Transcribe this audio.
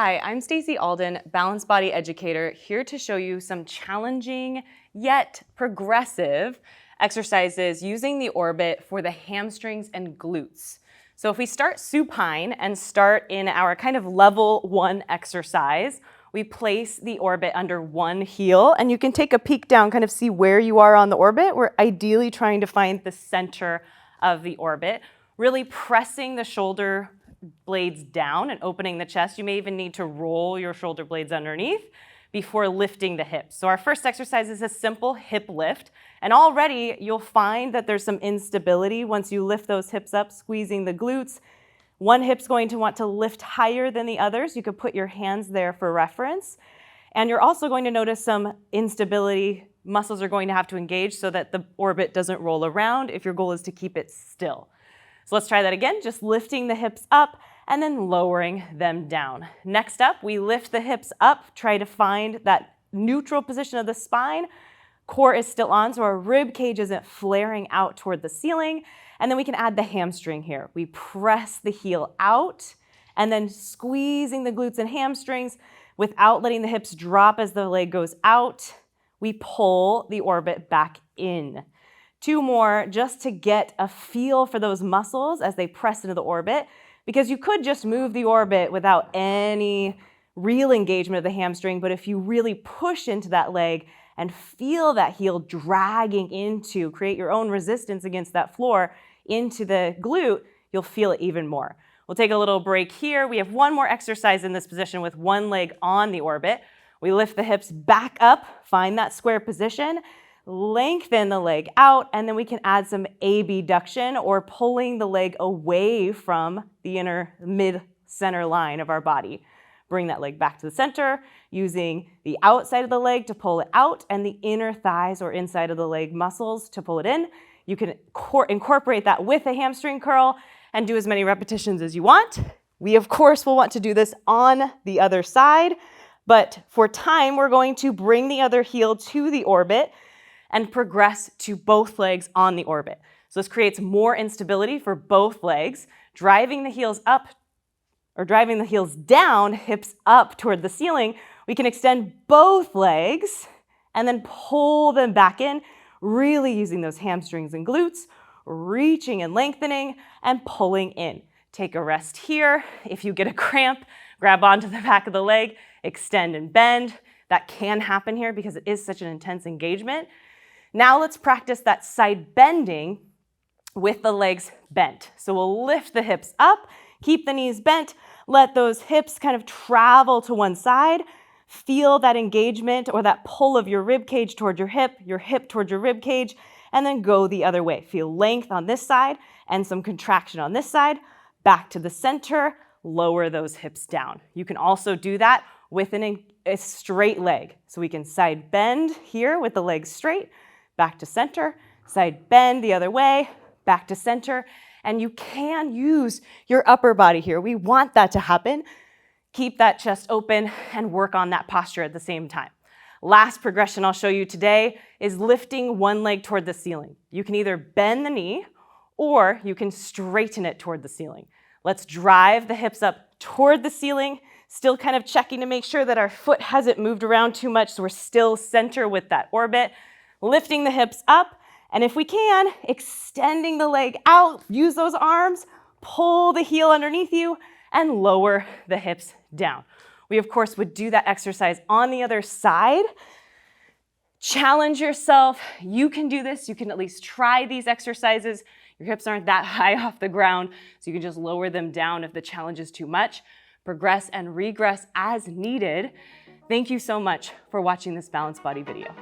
Hi, I'm Staci Alden, Balanced Body Educator, here to show you some challenging yet progressive exercises using the orbit for the hamstrings and glutes. So if we start supine and start in our kind of level 1 exercise, we place the orbit under one heel, and you can take a peek down, kind of see where you are on the orbit. We're ideally trying to find the center of the orbit, really pressing the shoulder blades down and opening the chest. You may even need to roll your shoulder blades underneath before lifting the hips. So our first exercise is a simple hip lift, and already you'll find that there's some instability once you lift those hips up, squeezing the glutes. One hip's going to want to lift higher than the others. You could put your hands there for reference. And you're also going to notice some instability. Muscles are going to have to engage so that the orbit doesn't roll around if your goal is to keep it still. So let's try that again, just lifting the hips up and then lowering them down. Next up, we lift the hips up, try to find that neutral position of the spine. Core is still on, so our rib cage isn't flaring out toward the ceiling. And then we can add the hamstring here. We press the heel out and then squeezing the glutes and hamstrings without letting the hips drop as the leg goes out. We pull the orbit back in. 2 more just to get a feel for those muscles as they press into the orbit, because you could just move the orbit without any real engagement of the hamstring, but if you really push into that leg and feel that heel dragging into, create your own resistance against that floor into the glute, you'll feel it even more. We'll take a little break here. We have one more exercise in this position with one leg on the orbit. We lift the hips back up, find that square position, lengthen the leg out, and then we can add some abduction or pulling the leg away from the inner mid-center line of our body. Bring that leg back to the center, using the outside of the leg to pull it out and the inner thighs or inside of the leg muscles to pull it in. You can incorporate that with a hamstring curl and do as many repetitions as you want. We, of course, will want to do this on the other side, but for time, we're going to bring the other heel to the orbit and progress to both legs on the orbit. So this creates more instability for both legs, driving the heels up or driving the heels down, hips up toward the ceiling. We can extend both legs and then pull them back in, really using those hamstrings and glutes, reaching and lengthening and pulling in. Take a rest here. If you get a cramp, grab onto the back of the leg, extend and bend. That can happen here because it is such an intense engagement. Now let's practice that side bending with the legs bent. So we'll lift the hips up, keep the knees bent, let those hips kind of travel to one side, feel that engagement or that pull of your rib cage toward your hip toward your rib cage, and then go the other way. Feel length on this side and some contraction on this side, back to the center, lower those hips down. You can also do that with a straight leg. So we can side bend here with the legs straight, back to center, side bend the other way, back to center, and you can use your upper body here. We want that to happen. Keep that chest open and work on that posture at the same time. Last progression I'll show you today is lifting one leg toward the ceiling. You can either bend the knee or you can straighten it toward the ceiling. Let's drive the hips up toward the ceiling, still kind of checking to make sure that our foot hasn't moved around too much, so we're still center with that orbit. Lifting the hips up, and if we can, extending the leg out, use those arms, pull the heel underneath you, and lower the hips down. We, of course, would do that exercise on the other side. Challenge yourself. You can do this. You can at least try these exercises. Your hips aren't that high off the ground, so you can just lower them down if the challenge is too much. Progress and regress as needed. Thank you so much for watching this Balanced Body video.